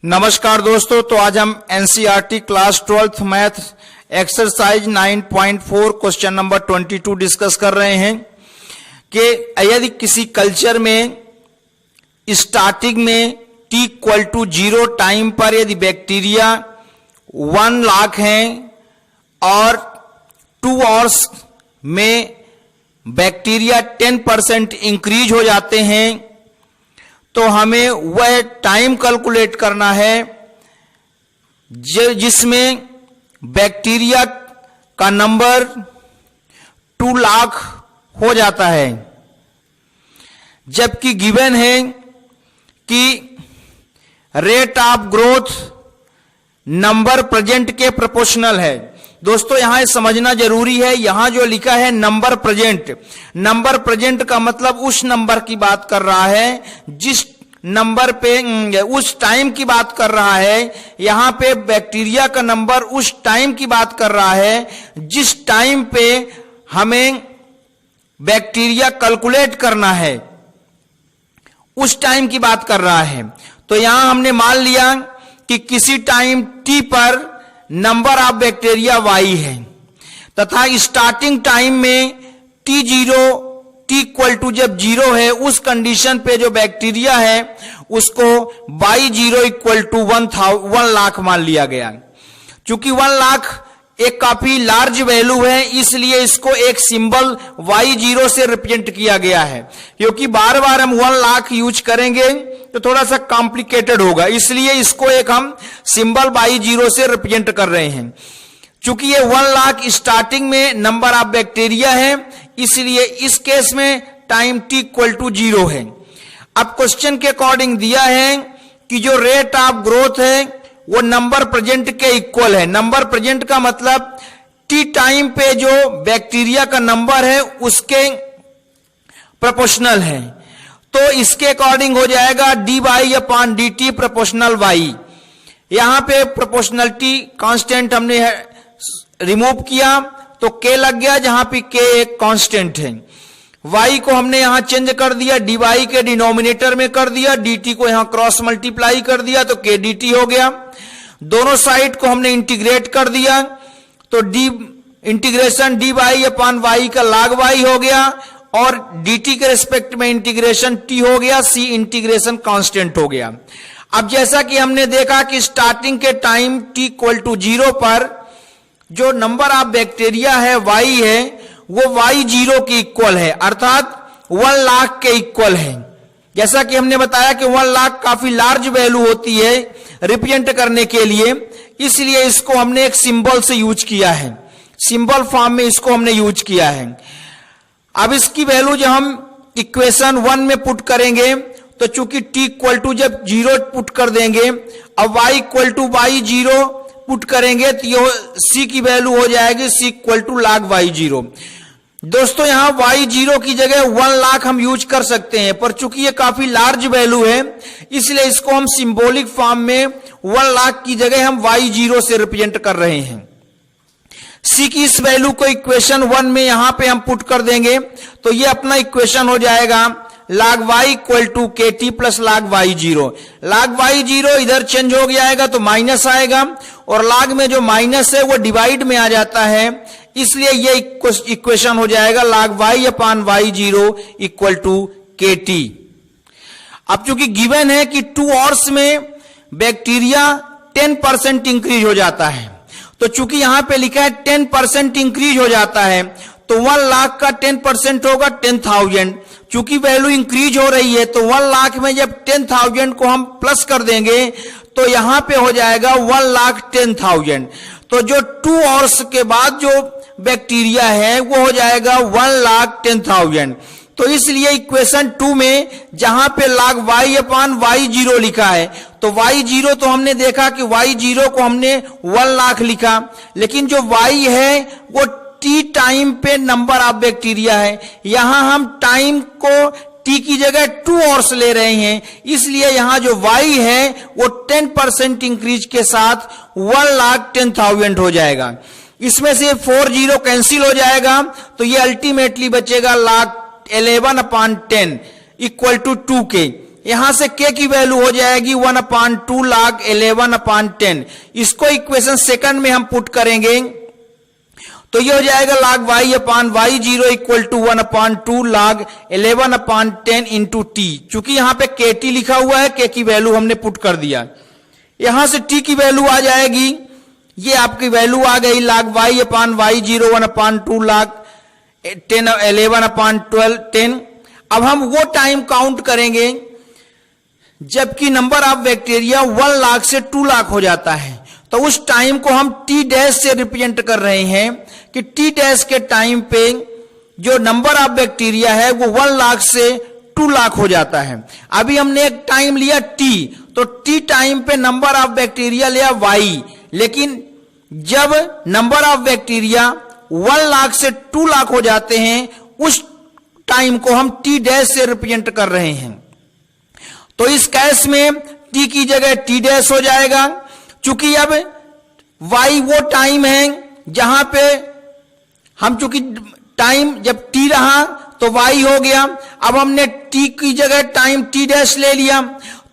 नमस्कार दोस्तों, तो आज हम NCERT class 12th math exercise 9.4 question number 22 discuss कर रहे हैं कि यदि किसी कल्चर में स्टार्टिंग में t=0 टाइम पर यदि बैक्टीरिया 1 लाख हैं और 2 आवर्स में बैक्टीरिया 10% इंक्रीज हो जाते हैं, तो हमें वह टाइम कैलकुलेट करना है जिसमें बैक्टीरिया का नंबर 2 लाख हो जाता है, जबकि गिवन है कि rate of growth number present के प्रोपोर्शनल है। दोस्तों यहां समझना जरूरी है, यहां जो लिखा है नंबर प्रेजेंट, नंबर प्रेजेंट का मतलब उस नंबर की बात कर रहा है जिस नंबर पे उस टाइम की बात कर रहा है। यहां पे बैक्टीरिया का नंबर उस टाइम की बात कर रहा है जिस टाइम पे हमें बैक्टीरिया कैलकुलेट करना है, उस टाइम की बात कर रहा है। तो यहां हमने मान लिया कि किसी टाइम t पर नंबर ऑफ बैक्टीरिया y है तथा स्टार्टिंग टाइम में t= जब 0 है, उस कंडीशन पे जो बैक्टीरिया है उसको y0 = 1 लाख मान लिया गया। चूंकि 1 लाख एक काफी लार्ज वैल्यू है, इसलिए इसको एक सिंबल y0 से रिप्रेजेंट किया गया है, क्योंकि बार बार हम 1 लाख यूज करेंगे तो थोड़ा सा कॉम्प्लिकेटेड होगा, इसलिए इसको एक हम सिंबल y0 से रिप्रेजेंट कर रहे हैं। चूंकि ये 1 लाख स्टार्टिंग में नंबर ऑफ बैक्टीरिया है, इसलिए इस केस में टाइम t=0 है। अब क्वेश्चन के अकॉर्डिंग दिया है कि जो रेट ऑफ ग्रोथ है वो नंबर प्रेजेंट के इक्वल है। नंबर प्रेजेंट का मतलब t टाइम पे जो बैक्टीरिया का नंबर है उसके प्रोपोर्शनल है। तो इसके अकॉर्डिंग हो जाएगा dy/dt प्रोपोर्शनल y। यहां पे प्रोपोर्शनलिटी कांस्टेंट हमने रिमूव किया तो k लग गया, जहां पे k एक कांस्टेंट है। y को हमने यहां चेंज कर दिया, dy के डिनोमिनेटर में कर दिया, dt को यहां क्रॉस मल्टीप्लाई कर दिया तो k dt हो गया। दोनों साइड को हमने इंटीग्रेट कर दिया तो इंटीग्रेशन dy/y का log y हो गया और dt के रिस्पेक्ट में इंटीग्रेशन t हो गया, c इंटीग्रेशन कांस्टेंट हो गया। अब जैसा कि हमने देखा कि स्टार्टिंग के टाइम t=0 पर जो नंबर ऑफ बैक्टीरिया है y है वो y0 के इक्वल है, अर्थात 1 लाख के इक्वल है। जैसा कि हमने बताया कि 1 लाख काफी लार्ज वैल्यू होती है रिप्रेजेंट करने के लिए, इसलिए इसको हमने एक सिंबल से यूज किया है, सिंबल फॉर्म में इसको हमने यूज किया है। अब इसकी वैल्यू जब हम इक्वेशन 1 में पुट करेंगे तो चूंकि t= जब 0 पुट कर देंगे, अब y=y0 पुट करेंगे तो ये c की वैल्यू हो जाएगी c log y0। दोस्तों यहां y0 की जगह 1 लाख हम यूज कर सकते हैं, पर चूंकि ये काफी लार्ज वैल्यू है इसलिए इसको हम सिंबॉलिक फॉर्म में 1 लाख की जगह हम y0 से रिप्रेजेंट कर रहे हैं। c की इस वैल्यू को इक्वेशन 1 में यहां पे हम पुट कर देंगे तो ये अपना इक्वेशन हो जाएगा log y = kt + log y0। log y0 इधर चेंज हो जाएगा तो माइनस आएगा और log में जो माइनस है वो डिवाइड में आ जाता है, इसलिए ये इक्वेशन हो जाएगा log y/y0 = kt। अब चूंकि गिवन है कि 2 आवर्स में बैक्टीरिया 10% इंक्रीज हो जाता है, तो चूंकि यहां पे लिखा है 10% इंक्रीज हो जाता है तो 1 लाख का 10% होगा 10,000। चूंकि वैल्यू इंक्रीज हो रही है तो 1 लाख में जब 10,000 को हम प्लस कर देंगे तो यहां पे हो जाएगा 1,10,000। तो जो 2 आवर्स के बाद जो बैक्टीरिया है वो हो जाएगा 1,10,000। तो इसलिए इक्वेशन 2 में जहां पे log y/y0 लिखा है तो y0 तो हमने देखा कि y0 को हमने 1 लाख लिखा, लेकिन जो y है वो t टाइम पे नंबर ऑफ बैक्टीरिया है। यहां हम टाइम को t की जगह 2 आवर्स ले रहे हैं, इसलिए यहां जो y है वो 10% इंक्रीज के साथ 1,10,000 हो जाएगा। इसमें से 4 0 कैंसिल हो जाएगा तो ये अल्टीमेटली बचेगा log 11/10 = 2k। यहां से k की वैल्यू हो जाएगी 1/2 log 11/10। इसको इक्वेशन सेकंड में हम पुट करेंगे तो ये हो जाएगा log y/y0 equal to 1/2 log 11/10 into T. चूंकि यहां पे kt लिखा हुआ है, k की वैल्यू हमने पुट कर दिया, यहां से t की वैल्यू आ जाएगी, ये आपकी वैल्यू आ गई log y/y0 1/2 log 11/10। अब हम वो टाइम काउंट करेंगे जबकि नंबर ऑफ बैक्टीरिया 1 लाख से 2 लाख हो जाता है, तो उस टाइम को हम टी डैश से रिप्रेजेंट कर रहे हैं कि टी डैश के टाइम पे जो नंबर ऑफ बैक्टीरिया है वो 1 लाख से 2 लाख हो जाता है। अभी हमने एक टाइम लिया टी, तो टी टाइम पे नंबर ऑफ बैक्टीरिया लिया वाई, लेकिन जब नंबर ऑफ बैक्टीरिया 1 लाख से 2 लाख हो जाते हैं उस टाइम को हम टी डैश से रिप्रेजेंट कर रहे हैं। तो इस केस में टी की जगह टी डैश हो जाएगा, चूंकि अब वाई वो टाइम है जहां पे हम, चूंकि टाइम जब टी रहा तो वाई हो गया, अब हमने टी की जगह टाइम टी डैश ले लिया,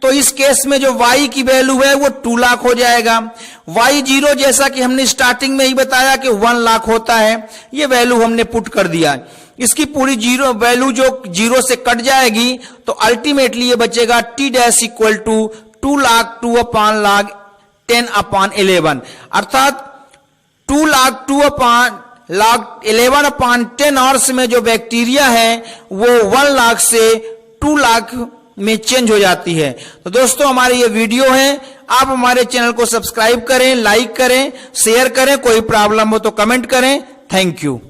तो इस केस में जो y की वैल्यू है वो 2 लाख हो जाएगा। y0 जैसा कि हमने स्टार्टिंग में ही बताया कि 1 लाख होता है, ये वैल्यू हमने पुट कर दिया। इसकी पूरी जीरो वैल्यू जो 0 से कट जाएगी तो अल्टीमेटली ये बचेगा T dash equal to 2 log 2/log 10/11, अर्थात 2 लाख 2/log 11/10 आवर्स में जो बैक्टीरिया है वो 1 लाख से 2 लाख में चेंज हो जाती है। तो दोस्तों हमारी ये वीडियो है, आप हमारे चैनल को सब्सक्राइब करें, लाइक करें, शेयर करें, कोई प्रॉब्लम हो तो कमेंट करें। Thank you.